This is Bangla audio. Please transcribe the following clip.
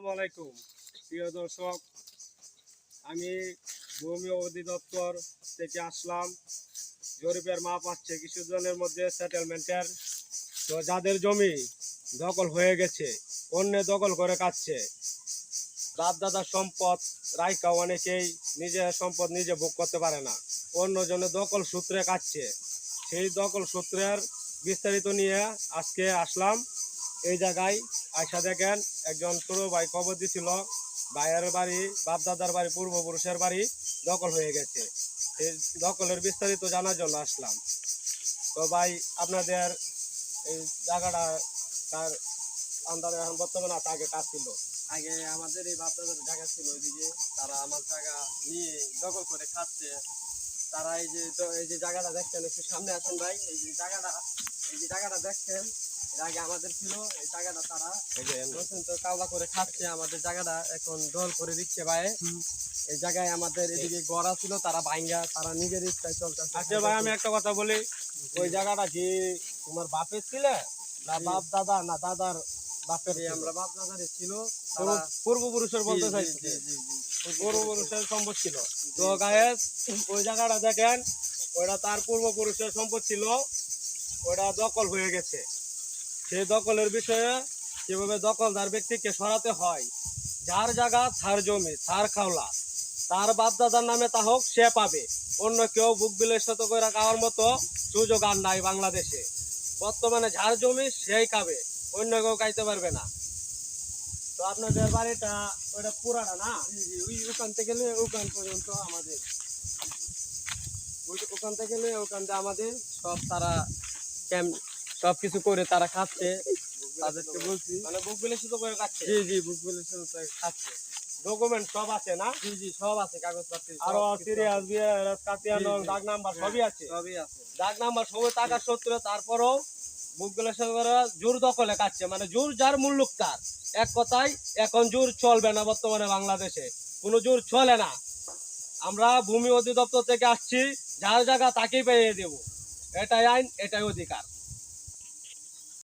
আসসালামাইকুম প্রিয় দর্শক, আমি ভূমি অধিদপ্তর থেকে আসলাম। জরিপের মাপ আসছে কিছুজনের মধ্যে সেটেলমেন্টের। তো যাদের জমি দখল হয়ে গেছে, অন্য দখল করে খাচ্ছে, বাপ দাদার সম্পদ রাইকা অনেকেই নিজের সম্পদ নিজে ভোগ করতে পারে না, অন্যজনের দখল সূত্রে খাচ্ছে। সেই দখল সূত্রের বিস্তারিত নিয়ে আজকে আসলাম এই জায়গায়। আয়সা দেখেন, একজন ছোট ভাই খবর দিছিল ভাইয়ের বাড়ি, বাপ দাদার বাড়ি, পূর্বপুরুষের বাড়ি দখল হয়ে গেছে। এই দখলের বিস্তারিত জানার জন্য আসলাম। তো ভাই, আপনাদের এই জায়গাটা তার আন্দারে এখন বর্তমানে আছে, আগে কাজ ছিল? আগে আমাদের এই বাপদাদার জায়গা ছিল ওইদিকে, তারা আমার জায়গা নিয়ে দখল করে খাচ্ছে। তারা এই যে জায়গাটা দেখছেন, একটু সামনে আসেন ভাই, এই যে জায়গাটা দেখছেন, এর আগে আমাদের ছিল এই জায়গাটা, তারা নতুন তো কাওলা করে খাচ্ছে। আমাদের জায়গাটা এখন দল করে দিচ্ছে ভাই। এই জায়গায় আমাদের এদিকে গড়া ছিল, তারা ভাঙ্গা, তারা নিজের ইচ্ছায় চলতেছে। আচ্ছা ভাই, আমি একটা কথা বলি, ওই জায়গাটা কি তোমার বাপের ছিল না বাপ দাদা না দাদার বাপের? আমরা বাপ দাদারে ছিল, পূর্বপুরুষের বলতে চাইছি, পূর্বপুরুষের সম্পদ ছিল। তো গায়েস, ওই জায়গাটা দেখেন, ওটা তার পূর্বপুরুষের সম্পদ ছিল, ওটা দখল হয়ে গেছে। সেই দখলের বিষয়ে কিভাবে দখলদার ব্যক্তিকে সরাতে হয়, যার জায়গা তার জমি তার খাওলা, তার বাপ দাদার নামে তা হোক, সে পাবে। অন্য কেউ বুক বিলাসিত করে খাওয়ার মতো সুযোগ আর নাই বাংলাদেশে। বর্তমানে যার জমি সেই খাবে, অন্য কেউ খাইতে পারবে না। তো আপনাদের বাড়িটা ওইটা পুরাটা না? ওই ওখান থেকে গেলে ওখান পর্যন্ত আমাদের, ওখান থেকে গেলে ওখান থেকে আমাদের সব, তারা ক্যাম্প সব কিছু করে তারা খাচ্ছে। তাদেরকে বলছি, মানে বুক বিলাসিত করে খাচ্ছে? জি বুক বিলেশন খাচ্ছে। ডকুমেন্ট সব আছে না? জি সব আছে, কাগজপত্র আরো সিরিয়াস কাতিয়ানো দাগ নাম্বার সবই আছে। সবই আছে। দাগ নাম্বার সবই টাকার সত্ত্বেও তারপরও বুকগুলো জোর দখলে কাটছে, মানে জোর যার মূল্য তার। এক কথায়, এখন জোর চলবে না বর্তমানে বাংলাদেশে, কোনো জোর চলে না। আমরা ভূমি অধিদপ্তর থেকে আসছি, যার জায়গা তাকেই পেয়ে দেব, এটাই আইন, এটাই অধিকার।